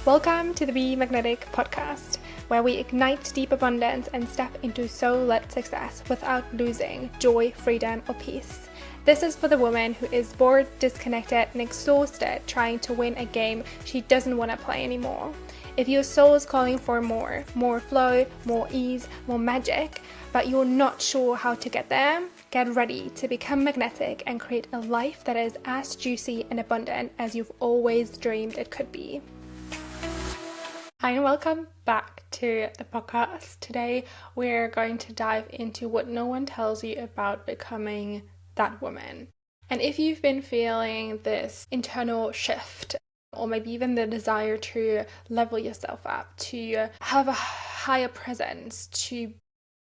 Welcome to the Be Magnetic podcast, where we ignite deep abundance and step into soul-led success without losing joy, freedom, or peace. This is for the woman who is bored, disconnected, and exhausted trying to win a game she doesn't want to play anymore. If your soul is calling for more flow, more ease, more magic, but you're not sure how to get there, get ready to become magnetic and create a life that is as juicy and abundant as you've always dreamed it could be. Hi and welcome back to the podcast. Today we're going to dive into what no one tells you about becoming that woman. And if you've been feeling this internal shift, or maybe even the desire to level yourself up, to have a higher presence, to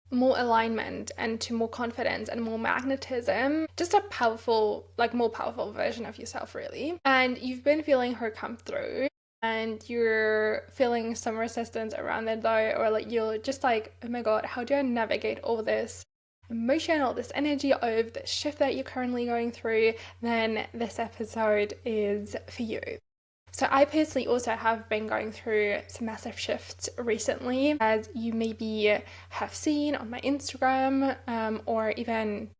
more alignment and to more confidence and more magnetism, just a powerful, more powerful version of yourself really, and you've been feeling her come through, and you're feeling some resistance around it though, or you're just like, oh my god, how do I navigate all this emotion, all this energy of the shift that you're currently going through, then this episode is for you. So I personally also have been going through some massive shifts recently, as you maybe have seen on my Instagram, or even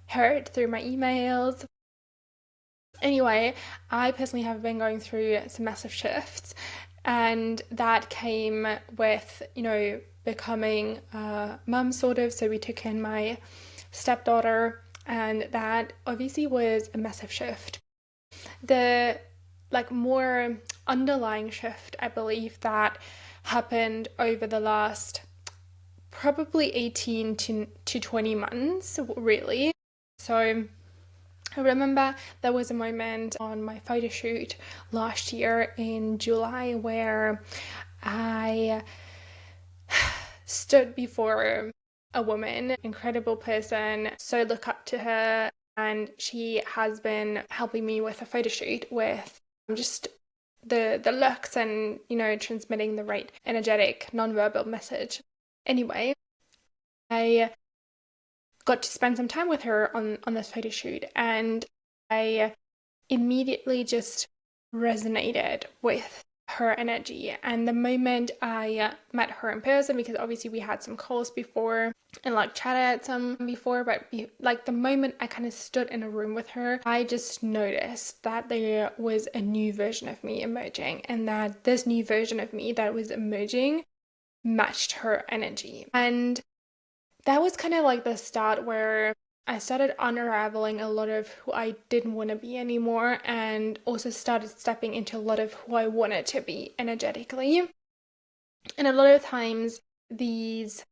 heard through my emails. Anyway, I personally have been going through some massive shifts, and that came with, becoming a mum sort of. So we took in my stepdaughter, and that obviously was a massive shift. The more underlying shift, I believe, that happened over the last probably 18 to 20 months, really. So I remember there was a moment on my photo shoot last year in July where I stood before a woman, incredible person, so look up to her, and she has been helping me with a photo shoot with just the looks and, transmitting the right energetic nonverbal message. Anyway, I got to spend some time with her on this photo shoot, and I immediately just resonated with her energy. And the moment I met her in person, because obviously we had some calls before and chatted some before, but the moment I kind of stood in a room with her, I just noticed that there was a new version of me emerging, and that this new version of me that was emerging matched her energy. And that was kind of the start where I started unraveling a lot of who I didn't want to be anymore, and also started stepping into a lot of who I wanted to be energetically. And a lot of times these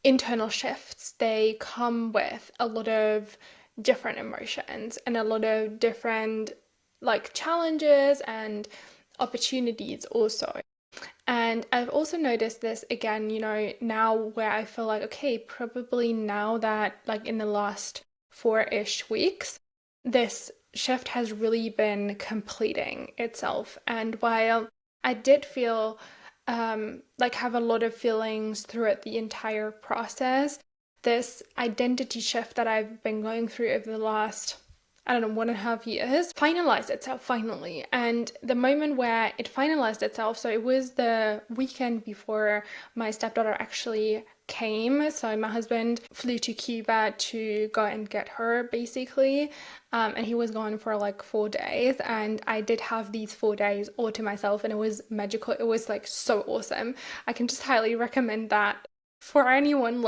internal shifts, they come with a lot of different emotions and a lot of different challenges and opportunities also. And I've also noticed this again, now where I feel okay, probably now that in the last 4-ish weeks, this shift has really been completing itself. And while I did feel have a lot of feelings throughout the entire process, this identity shift that I've been going through over the last 1.5 years, finalized itself finally. And the moment where it finalized itself, so it was the weekend before my stepdaughter actually came. So my husband flew to Cuba to go and get her, basically, and he was gone for 4 days, and I did have these 4 days all to myself, and it was magical. It was so awesome. I can just highly recommend that for anyone.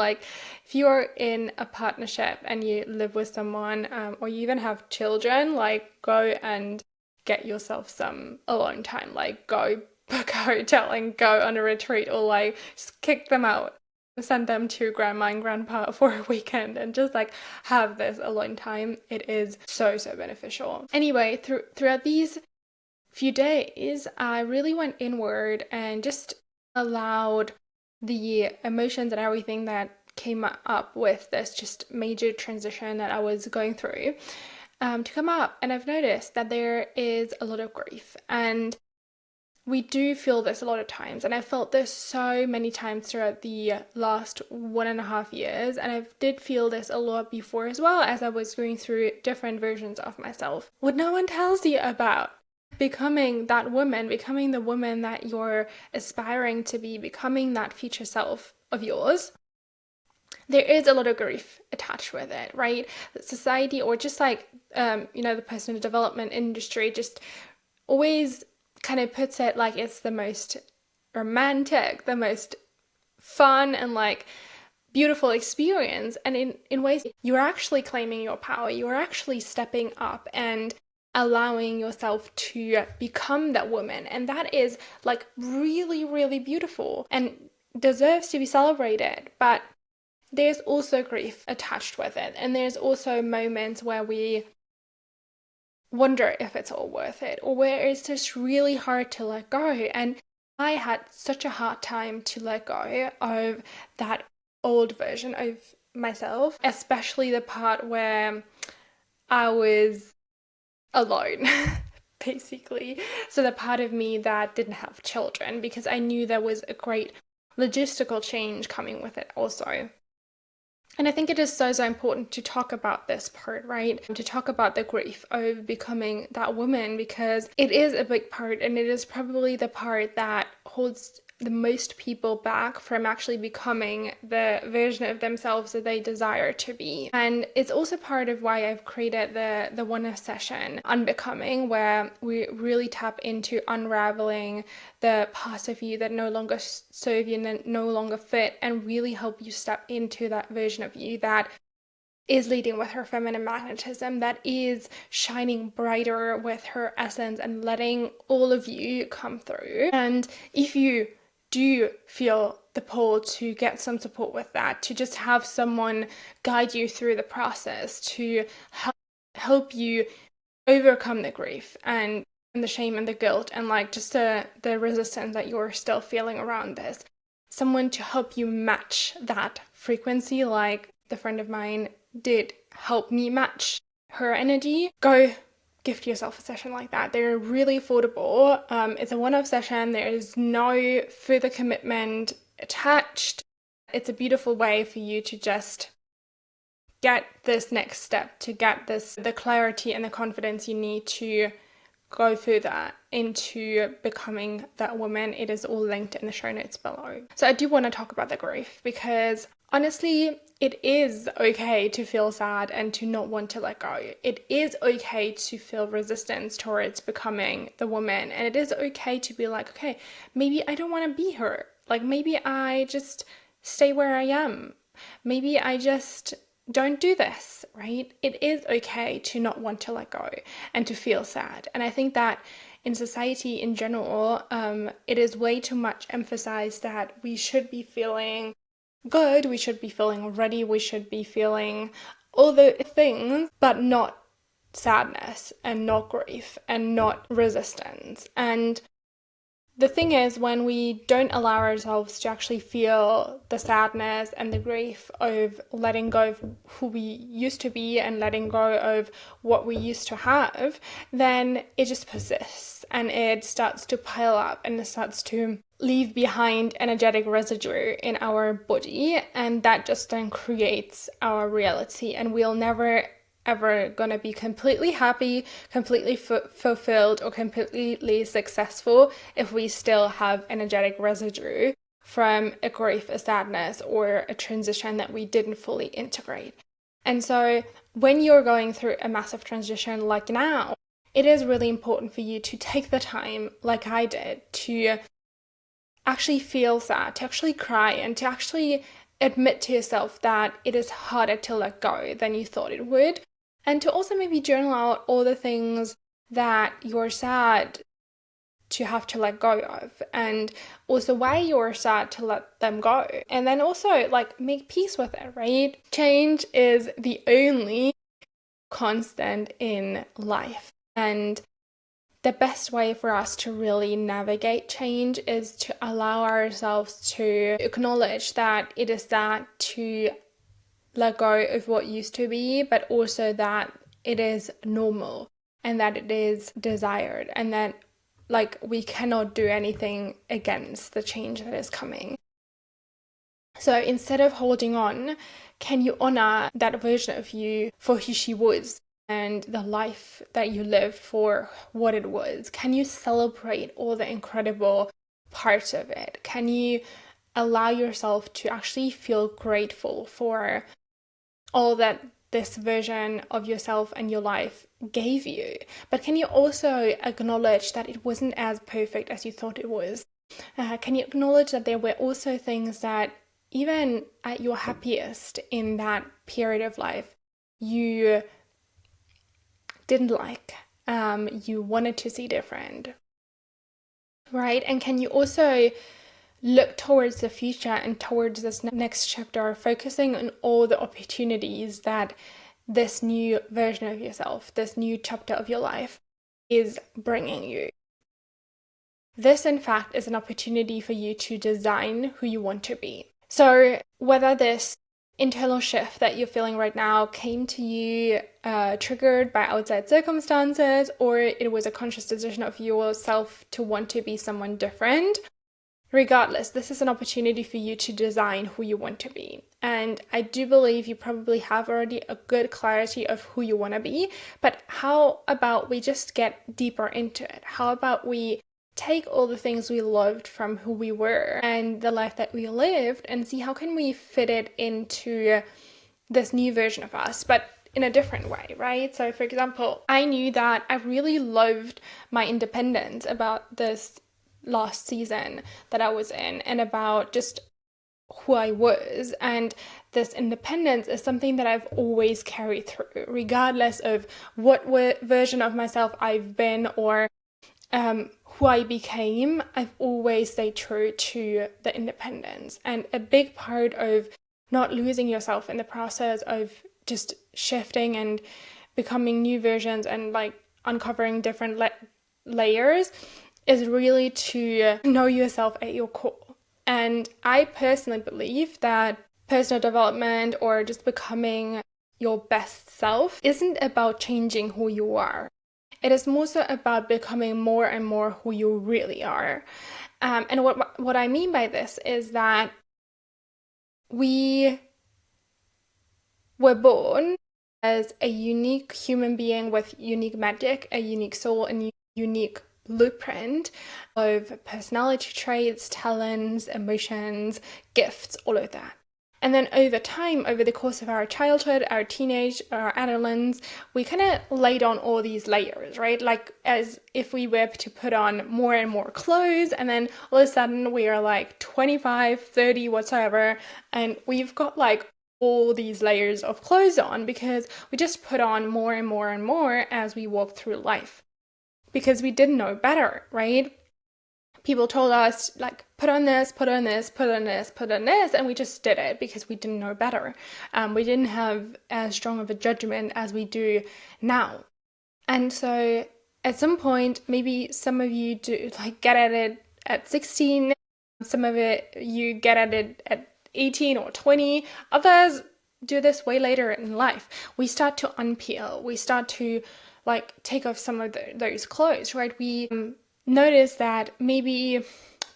If you're in a partnership and you live with someone, or you even have children, go and get yourself some alone time. Go book a hotel and go on a retreat, or just kick them out, send them to grandma and grandpa for a weekend, and just have this alone time. It is so beneficial. Anyway, throughout these few days, I really went inward and just allowed the emotions and everything that came up with this just major transition that I was going through to come up. And I've noticed that there is a lot of grief, and we do feel this a lot of times, and I felt this so many times throughout the last 1.5 years, and I did feel this a lot before as well, as I was going through different versions of myself. What no one tells you about becoming that woman, becoming the woman that you're aspiring to be, becoming that future self of yours, there is a lot of grief attached with it, right? Society, or just like, the personal development industry just always kind of puts it like it's the most romantic, the most fun and like beautiful experience. And in ways, you're actually claiming your power. You're actually stepping up and allowing yourself to become that woman. And that is like really, really beautiful and deserves to be celebrated. But there's also grief attached with it. And there's also moments where we wonder if it's all worth it, or where it's just really hard to let go. And I had such a hard time to let go of that old version of myself, especially the part where I was alone, basically. So the part of me that didn't have children, because I knew there was a great logistical change coming with it also. And I think it is so important to talk about this part, right? To talk about the grief of becoming that woman, because it is a big part, and it is probably the part that holds the most people back from actually becoming the version of themselves that they desire to be. And it's also part of why I've created the one session, Unbecoming, where we really tap into unraveling the parts of you that no longer serve you and no longer fit, and really help you step into that version of you that is leading with her feminine magnetism, that is shining brighter with her essence and letting all of you come through. And if you do feel the pull to get some support with that, to just have someone guide you through the process, to help you overcome the grief and the shame and the guilt and like just the resistance that you're still feeling around this, someone to help you match that frequency, like the friend of mine did help me match her energy, go gift yourself a session like that. They're really affordable. It's a one-off session. There is no further commitment attached. It's a beautiful way for you to just get this next step, to get the clarity and the confidence you need to go further into becoming that woman. It is all linked in the show notes below. So I do want to talk about the grief, because honestly, it is okay to feel sad and to not want to let go. It is okay to feel resistance towards becoming the woman. And it is okay to be like, okay, maybe I don't want to be her. Like, maybe I just stay where I am. Maybe I just don't do this, right? It is okay to not want to let go and to feel sad. And I think that in society in general, it is way too much emphasized that we should be feeling good, we should be feeling ready, we should be feeling all the things, but not sadness and not grief and not resistance. And the thing is, when we don't allow ourselves to actually feel the sadness and the grief of letting go of who we used to be and letting go of what we used to have, then it just persists and it starts to pile up and it starts to leave behind energetic residue in our body, and that just then creates our reality, and we'll never ever gonna be completely happy, completely fulfilled, or completely successful if we still have energetic residue from a grief, a sadness, or a transition that we didn't fully integrate. And so when you're going through a massive transition like now, it is really important for you to take the time, like I did, to actually feel sad, to actually cry, and to actually admit to yourself that it is harder to let go than you thought it would. And to also maybe journal out all the things that you're sad to have to let go of, and also why you're sad to let them go. And then also like make peace with it, right? Change is the only constant in life. And the best way for us to really navigate change is to allow ourselves to acknowledge that it is that to let go of what used to be, but also that it is normal and that it is desired, and that like we cannot do anything against the change that is coming. So instead of holding on, can you honor that version of you for who she was and the life that you live for what it was? Can you celebrate all the incredible parts of it? Can you allow yourself to actually feel grateful for all that this version of yourself and your life gave you? But can you also acknowledge that it wasn't as perfect as you thought it was? Can you acknowledge that there were also things that even at your happiest in that period of life, you didn't like, you wanted to see different, right? And can you also look towards the future and towards this next chapter, focusing on all the opportunities that this new version of yourself, this new chapter of your life is bringing you? This, in fact, is an opportunity for you to design who you want to be. So whether this internal shift that you're feeling right now came to you triggered by outside circumstances, or it was a conscious decision of yourself to want to be someone different, regardless, this is an opportunity for you to design who you want to be. And I do believe you probably have already a good clarity of who you want to be, but how about we just get deeper into it? How about we take all the things we loved from who we were and the life that we lived and see how can we fit it into this new version of us, but in a different way, right? So for example, I knew that I really loved my independence about this last season that I was in and about just who I was, and this independence is something that I've always carried through, regardless of what version of myself I've been or who I became. I've always stayed true to the independence. And a big part of not losing yourself in the process of just shifting and becoming new versions and like uncovering different layers is really to know yourself at your core. And I personally believe that personal development or just becoming your best self isn't about changing who you are. It is more so about becoming more and more who you really are. And what I mean by this is that we were born as a unique human being with unique magic, a unique soul, and unique blueprint of personality traits, talents, emotions, gifts, all of that. And then over time, over the course of our childhood, our teenage, our adolescence, we kind of laid on all these layers, right? Like as if we were to put on more and more clothes, and then all of a sudden we are like 25, 30, whatsoever, and we've got like all these layers of clothes on because we just put on more and more and more as we walk through life. Because we didn't know better, right? People told us, like, put on this, put on this, put on this, put on this, and we just did it because we didn't know better. We didn't have as strong of a judgment as we do now. And so at some point, maybe some of you do like get at it at 16, some of it you get at it at 18 or 20, others do this way later in life. We start to unpeel, we start to like take off some of those clothes, right? We notice that maybe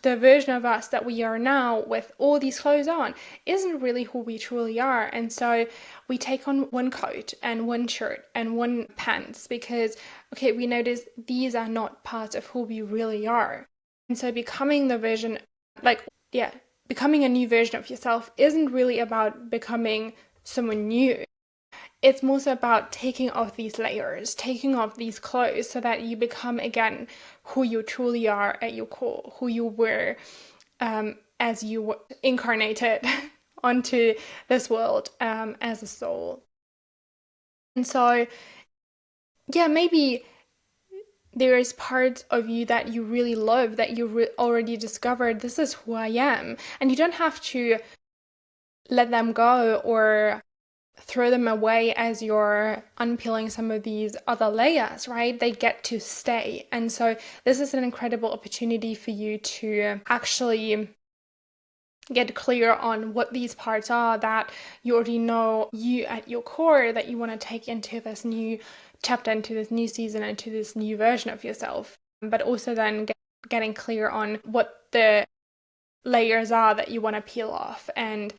the version of us that we are now with all these clothes on isn't really who we truly are. And so we take on one coat and one shirt and one pants because, okay, we notice these are not parts of who we really are. And so becoming the version, becoming a new version of yourself isn't really about becoming someone new. It's more so about taking off these layers, taking off these clothes so that you become again who you truly are at your core, who you were as you were incarnated onto this world as a soul. And so, yeah, maybe there is parts of you that you really love that you already discovered, this is who I am. And you don't have to let them go or throw them away as you're unpeeling some of these other layers, right? They get to stay. And so this is an incredible opportunity for you to actually get clear on what these parts are that you already know you at your core that you want to take into this new chapter, into this new season, into this new version of yourself. But also then getting clear on what the layers are that you want to peel off and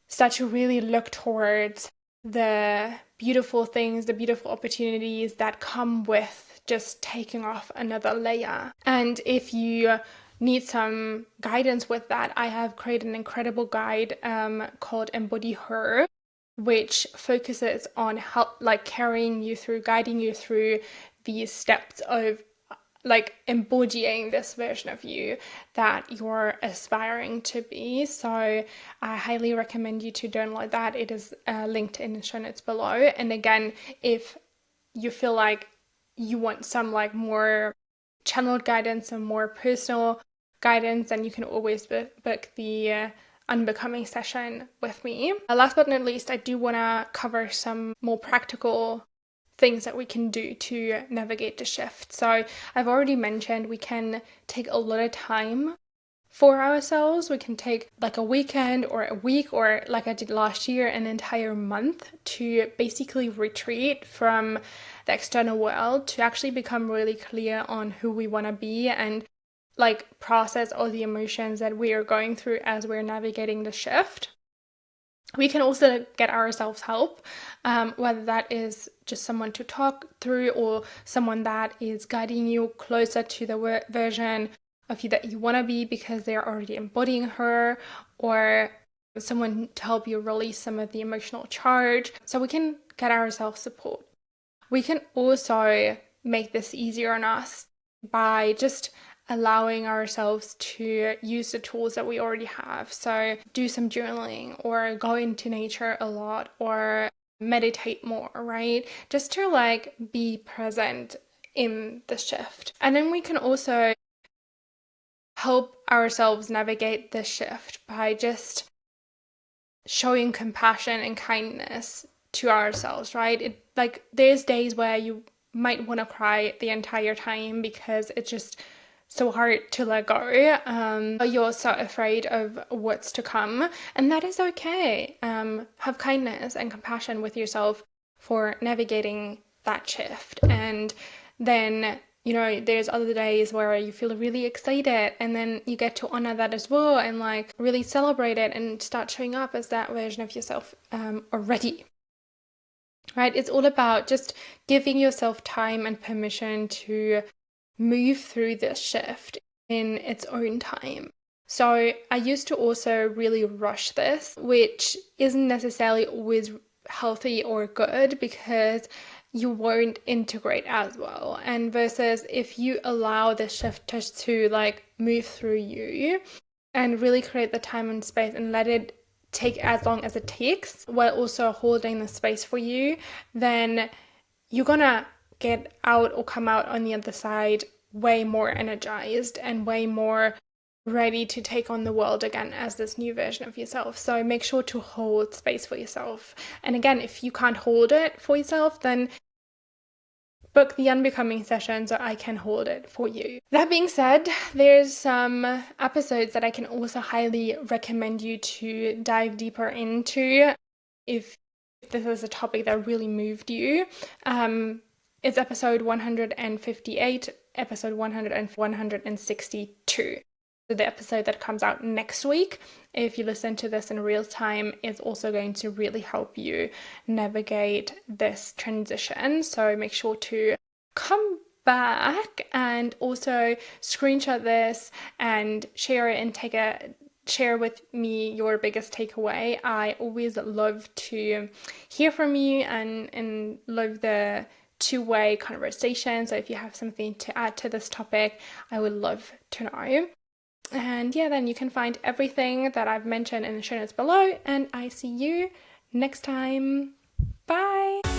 start to really look towards the beautiful things, the beautiful opportunities that come with just taking off another layer. And if you need some guidance with that, I have created an incredible guide called Embody Her, which focuses on help, like carrying you through, guiding you through these steps of like embodying this version of you that you're aspiring to be. So I highly recommend you to download that. It is linked in the show notes below. And again, if you feel like you want some like more channeled guidance and more personal guidance, then you can always book the unbecoming session with me. Last but not least, I do want to cover some more practical things that we can do to navigate the shift. So I've already mentioned we can take a lot of time for ourselves. We can take like a weekend or a week, or like I did last year, an entire month to basically retreat from the external world, to actually become really clear on who we want to be and like process all the emotions that we are going through as we're navigating the shift. We can also get ourselves help, whether that is just someone to talk through or someone that is guiding you closer to the version of you that you want to be because they're already embodying her, or someone to help you release some of the emotional charge. So we can get ourselves support. We can also make this easier on us by just allowing ourselves to use the tools that we already have. So do some journaling or go into nature a lot or meditate more, right? Just to like be present in the shift. And then we can also help ourselves navigate the shift by just showing compassion and kindness to ourselves, right? Like there's days where you might want to cry the entire time because it's just so hard to let go. You're so afraid of what's to come, and that is okay. Have kindness and compassion with yourself for navigating that shift. And then, you know, there's other days where you feel really excited, and then you get to honor that as well and like really celebrate it and start showing up as that version of yourself already. Right? It's all about just giving yourself time and permission to move through this shift in its own time. So I used to also really rush this, which isn't necessarily always healthy or good because you won't integrate as well. And versus if you allow the shift to like move through you and really create the time and space and let it take as long as it takes while also holding the space for you, then you're gonna get out or come out on the other side way more energized and way more ready to take on the world again as this new version of yourself. So make sure to hold space for yourself. And again, if you can't hold it for yourself, then book the unbecoming session so I can hold it for you. That being said, there's some episodes that I can also highly recommend you to dive deeper into if this is a topic that really moved you. It's episode 158, episode 100 and 162. So the episode that comes out next week, if you listen to this in real time, is also going to really help you navigate this transition. So make sure to come back and also screenshot this and share it and share with me your biggest takeaway. I always love to hear from you and love the two-way conversation. So if you have something to add to this topic, I would love to know. And yeah, then you can find everything that I've mentioned in the show notes below, and I see you next time. Bye!